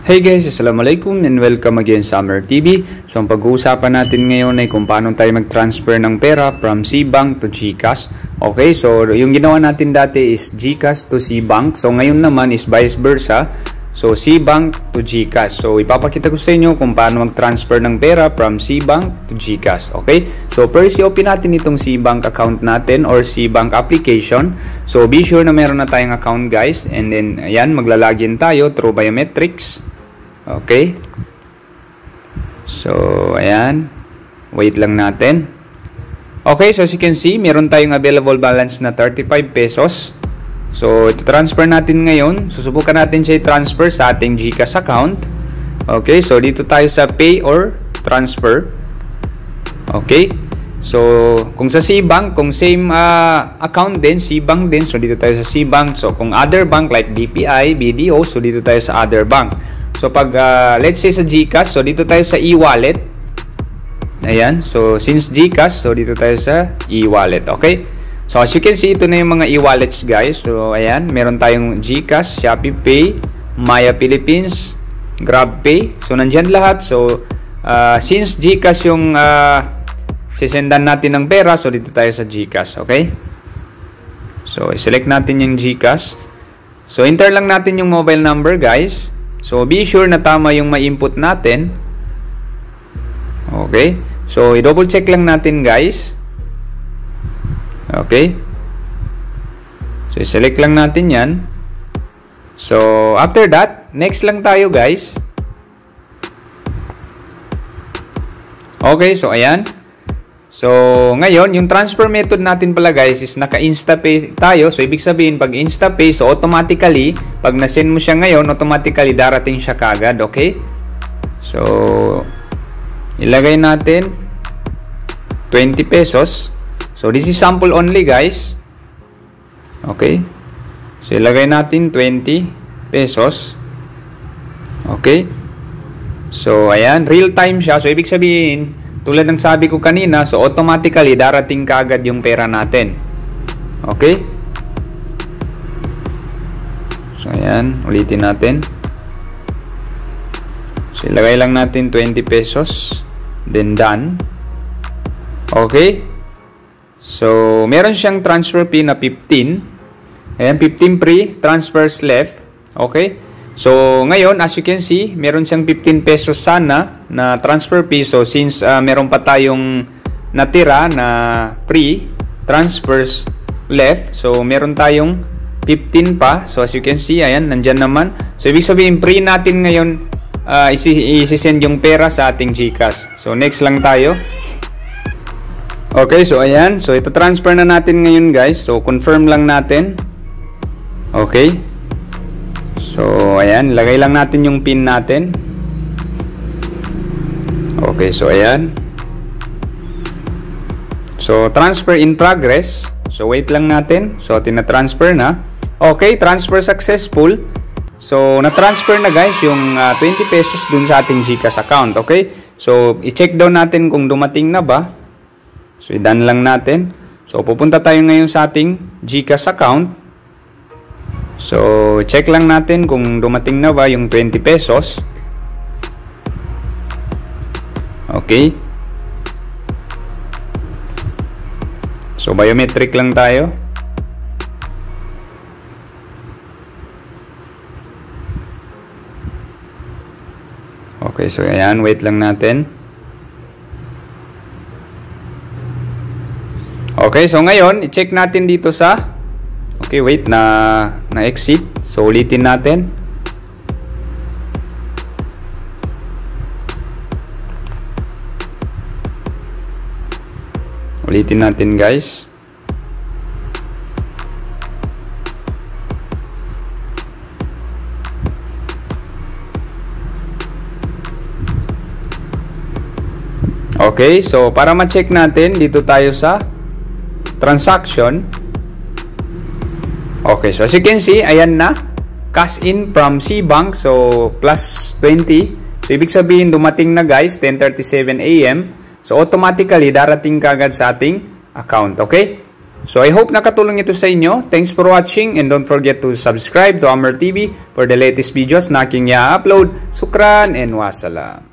Hey guys, Assalamualaikum and welcome again sa Summer TV. So ang pag-uusapan natin ngayon ay kung paano tayo mag-transfer ng pera from Cbank to GCash. Okay, so yung ginawa natin dati is GCash to Cbank. So ngayon naman is vice versa. So Cbank to GCash. So ipapakita ko sa inyo kung paano mag-transfer ng pera from Cbank to GCash. Okay, so first i-open natin itong Cbank account natin or Cbank application. So be sure na meron na tayong account guys. And then ayan, maglalagin tayo through biometrics. Okay. So, ayan. Wait lang natin. Okay, so as you can see, meron tayong available balance na 35 pesos. So, ito-transfer natin ngayon. Susubukan natin siya i-transfer sa ating GCash account. Okay, so dito tayo sa Pay or Transfer. Okay. So, kung sa Cbank, kung same account din, Cbank din, so dito tayo sa Cbank. So, kung other bank like BPI, BDO, so dito tayo sa other bank. So pag let's say sa GCash, so dito tayo sa e-wallet. Ayan, so since GCash, so dito tayo sa e-wallet, okay? So as you can see, ito na yung mga e-wallets guys. So ayan, meron tayong GCash, ShopeePay, Maya Philippines, GrabPay. So nandyan lahat. So since GCash yung sisendan natin ng pera, so dito tayo sa GCash, okay? So i-select natin yung GCash. So enter lang natin yung mobile number guys. So, be sure na tama yung ma-input natin. Okay. So, i-double check lang natin guys. Okay. So, i-select lang natin yan. So, after that, next lang tayo guys. Okay. So, ayan. So, ngayon, yung transfer method natin pala guys is naka-InstaPay tayo. So, ibig sabihin, pag InstaPay, so automatically, pag nasend mo siya ngayon, automatically darating siya kagad. Okay? So, ilagay natin 20 pesos. So, this is sample only guys. Okay? So, ilagay natin 20 pesos. Okay? So, ayan. Real time siya. So, ibig sabihin, tulad ng sabi ko kanina, so automatically darating kaagad yung pera natin. Okay? So ayan, ulitin natin. So ilagay lang natin 20 pesos. Then done. Okay? So meron siyang transfer fee na 15. Ayan, 15 free transfers left. Okay? So, ngayon, as you can see, meron siyang 15 pesos sana na transfer fee. So, since meron pa tayong natira na free transfers left, so meron tayong 15 pa. So, as you can see, ayan, nandyan naman. So, ibig sabihin, free natin ngayon isi-send yung pera sa ating GCash. So, next lang tayo. Okay, so ayan. So, ito transfer na natin ngayon, guys. So, confirm lang natin. Okay. So, ayan. Lagay lang natin yung PIN natin. Okay. So, ayan. So, transfer in progress. So, wait lang natin. So, tina-transfer na. Okay. Transfer successful. So, na-transfer na guys yung 20 pesos dun sa ating GCash account. Okay. So, i-check daw natin kung dumating na ba. So, i-done lang natin. So, pupunta tayo ngayon sa ating GCash account. So, check lang natin kung dumating na ba yung 20 pesos. Okay. So, biometric lang tayo. Okay, so ayan, wait lang natin. Okay, so ngayon, i-check natin dito sa okay, wait, na-exit. So, ulitin natin. Ulitin natin, guys. Okay, so para ma-check natin, dito tayo sa transaction. Okay, so as you can see, ayan na. Cash in from Cbank. So, plus 20. So, ibig sabihin, dumating na guys, 10:37 AM. So, automatically, darating kagad sa ating account. Okay? So I hope nakatulong ito sa inyo. Thanks for watching and don't forget to subscribe to Amer TV for the latest videos na aking i-upload. Sukran and wassalam.